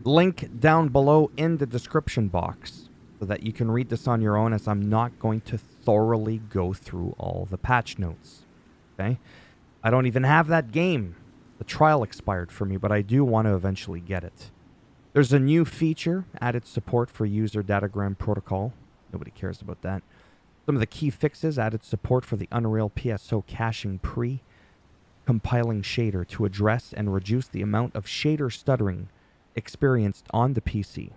Link down below in the description box so that you can read this on your own, as I'm not going to thoroughly go through all the patch notes. Okay? I don't even have that game. The trial expired for me, but I do want to eventually get it. There's a new feature, added support for user datagram protocol. Nobody cares about that. Some of the key fixes, added support for the Unreal PSO caching pre-compiling shader to address and reduce the amount of shader stuttering experienced on the PC.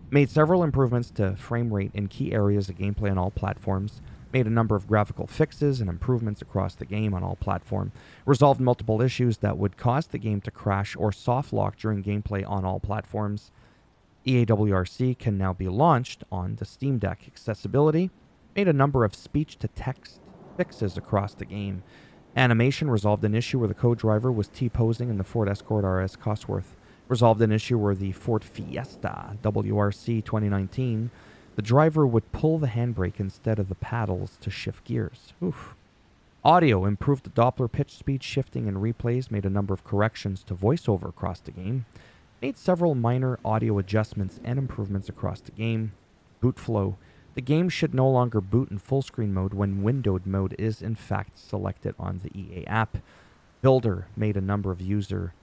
Made several improvements to frame rate in key areas of gameplay on all platforms. Made a number of graphical fixes and improvements across the game on all platforms. Resolved multiple issues that would cause the game to crash or soft lock during gameplay on all platforms. EA WRC can now be launched on the Steam Deck. Accessibility. Made a number of speech-to-text fixes across the game. Animation resolved an issue where the co-driver was T-posing in the Ford Escort RS Cosworth. Resolved an issue where the Ford Fiesta WRC 2019, the driver would pull the handbrake instead of the paddles to shift gears. Oof. Audio improved the Doppler pitch speed shifting and replays, made a number of corrections to voiceover across the game, made several minor audio adjustments and improvements across the game. Boot flow. The game should no longer boot in full screen mode when windowed mode is in fact selected on the EA app. Builder made a number of user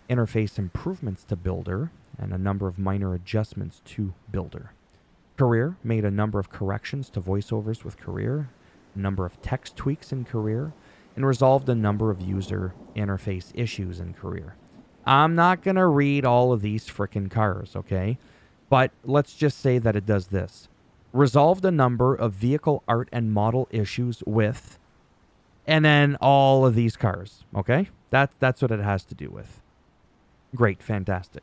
interface improvements to Builder and a number of minor adjustments to Builder. Career made a number of corrections to voiceovers with Career, a number of text tweaks in Career, and resolved a number of user interface issues in Career. I'm not going to read all of these frickin' cars, okay? But let's just say that it does this. Resolved a number of vehicle art and model issues with, and then all of these cars, okay? That's what it has to do with. Great, fantastic.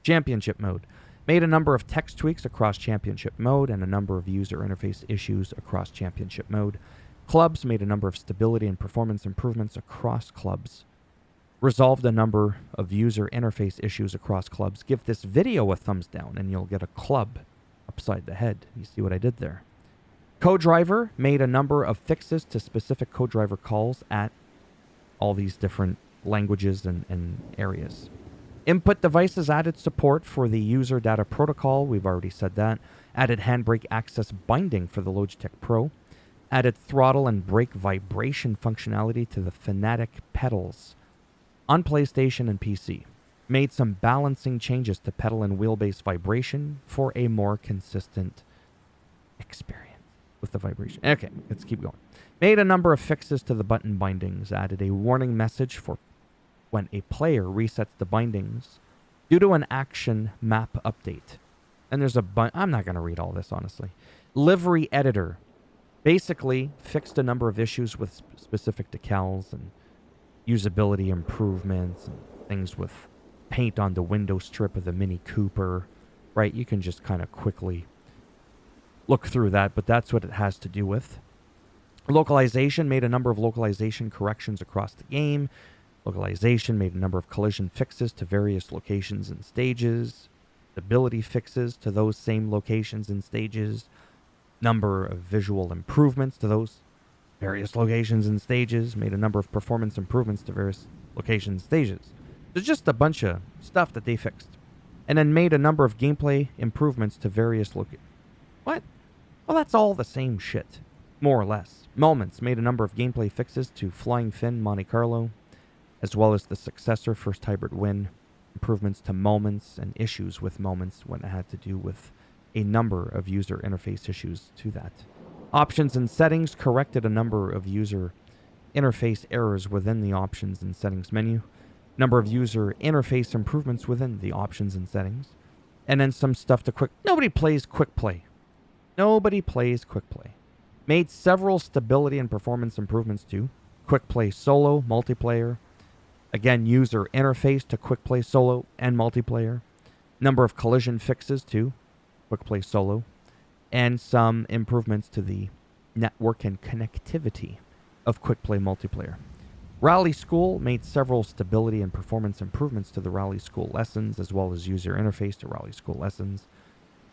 Championship mode. Made a number of text tweaks across Championship mode and a number of user interface issues across Championship mode. Clubs made a number of stability and performance improvements across clubs. Resolved a number of user interface issues across clubs. Give this video a thumbs down and you'll get a club upside the head. You see what I did there? Co-driver made a number of fixes to specific co-driver calls at all these different languages and areas. Input devices added support for the user data protocol. We've already said that. Added handbrake access binding for the Logitech Pro. Added throttle and brake vibration functionality to the Fanatic pedals on PlayStation and PC. Made some balancing changes to pedal and wheelbase vibration for a more consistent experience with the vibration. Okay, let's keep going. Made a number of fixes to the button bindings. Added a warning message for when a player resets the bindings due to an action map update. And there's I'm not going to read all this, honestly. Livery editor. Basically, fixed a number of issues with specific decals and usability improvements and things with paint on the window strip of the Mini Cooper. Right? You can just kind of quickly look through that, but that's what it has to do with. Localization. Made a number of localization corrections across the game. Localization made a number of collision fixes to various locations and stages. Stability fixes to those same locations and stages. Number of visual improvements to those various locations and stages. Made a number of performance improvements to various locations and stages. There's just a bunch of stuff that they fixed. And then made a number of gameplay improvements to various locations. What? Well, that's all the same shit. More or less. Moments made a number of gameplay fixes to Flying Finn Monte Carlo, as well as the successor First Hybrid Win, improvements to moments and issues with moments when it had to do with a number of user interface issues to that. Options and settings corrected a number of user interface errors within the options and settings menu. Number of user interface improvements within the options and settings. And then some stuff to quick... Nobody plays quick play. Nobody plays quick play. Made several stability and performance improvements to quick play solo, multiplayer. Again, user interface to quick play solo and multiplayer. Number of collision fixes to quick play solo. And some improvements to the network and connectivity of quick play multiplayer. Rally School made several stability and performance improvements to the Rally School lessons, as well as user interface to Rally School lessons.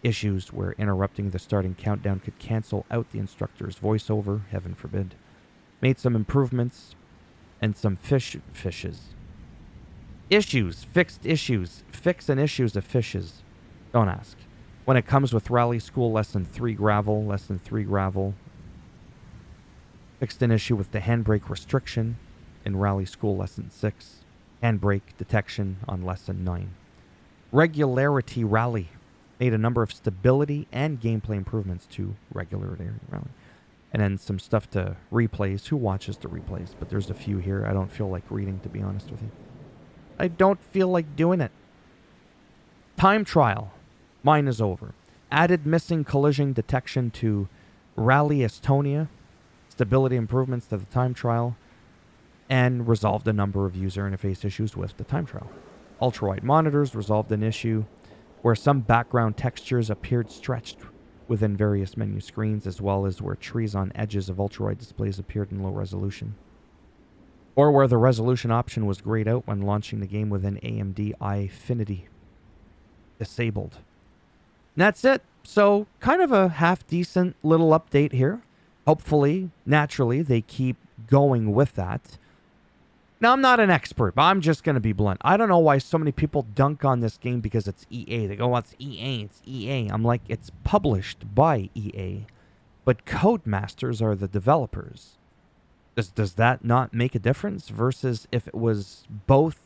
Issues where interrupting the starting countdown could cancel out the instructor's voiceover, heaven forbid. Made some improvements and some fishes. Issues, fixed issues. Fix an issues of fishes. Don't ask. When it comes with Rally School, less than 3 gravel, less than 3 gravel. Fixed an issue with the handbrake restriction in Rally School, less than 6. Handbrake detection on less than 9. Regularity Rally. Made a number of stability and gameplay improvements to Regularity Rally. And then some stuff to replays. Who watches the replays? But there's a few here. I don't feel like reading, to be honest with you. I don't feel like doing it. Time trial. Mine is over. Added missing collision detection to Rally Estonia. Stability improvements to the time trial. And resolved a number of user interface issues with the time trial. Ultra-wide monitors resolved an issue where some background textures appeared stretched within various menu screens, as well as where trees on edges of ultra-wide displays appeared in low resolution. Or where the resolution option was grayed out when launching the game within AMD Eyefinity. Disabled. And that's it. So, kind of a half-decent little update here. Hopefully, naturally, they keep going with that. Now, I'm not an expert, but I'm just going to be blunt. I don't know why so many people dunk on this game because it's EA. They go, oh, it's EA, it's EA. I'm like, it's published by EA, but Codemasters are the developers. Does that not make a difference versus if it was both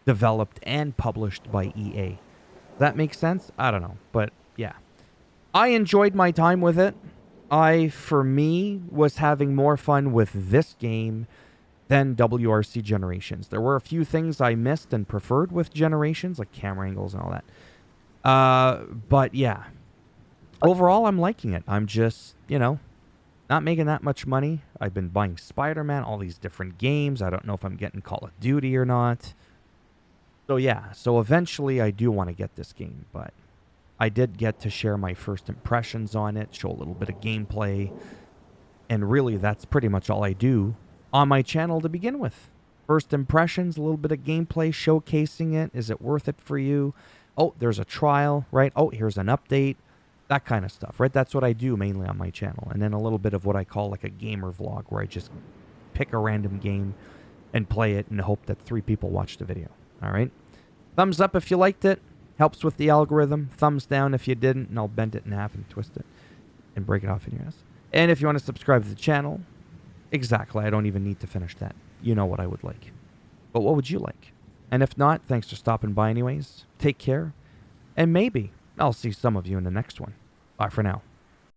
developed and published by EA? Does that make sense? I don't know, but yeah. I enjoyed my time with it. For me, was having more fun with this game than WRC Generations. There were a few things I missed and preferred with Generations, like camera angles and all that. But yeah, overall, I'm liking it. I'm just, not making that much money. I've been buying Spider-Man, all these different games. I don't know if I'm getting Call of Duty or not. So yeah, so eventually I do want to get this game, but I did get to share my first impressions on it, show a little bit of gameplay, and really that's pretty much all I do on my channel to begin with. First impressions, a little bit of gameplay, showcasing it. Is it worth it for you? Oh, there's a trial, right? Oh, here's an update. That kind of stuff, right? That's what I do mainly on my channel. And then a little bit of what I call like a gamer vlog, where I just pick a random game and play it and hope that 3 people watch the video. All right? Thumbs up if you liked it. Helps with the algorithm. Thumbs down if you didn't, and I'll bend it in half and twist it and break it off in your ass. And if you want to subscribe to the channel, exactly, I don't even need to finish that. You know what I would like. But what would you like? And if not, thanks for stopping by anyways. Take care. And maybe I'll see some of you in the next one. Bye for now.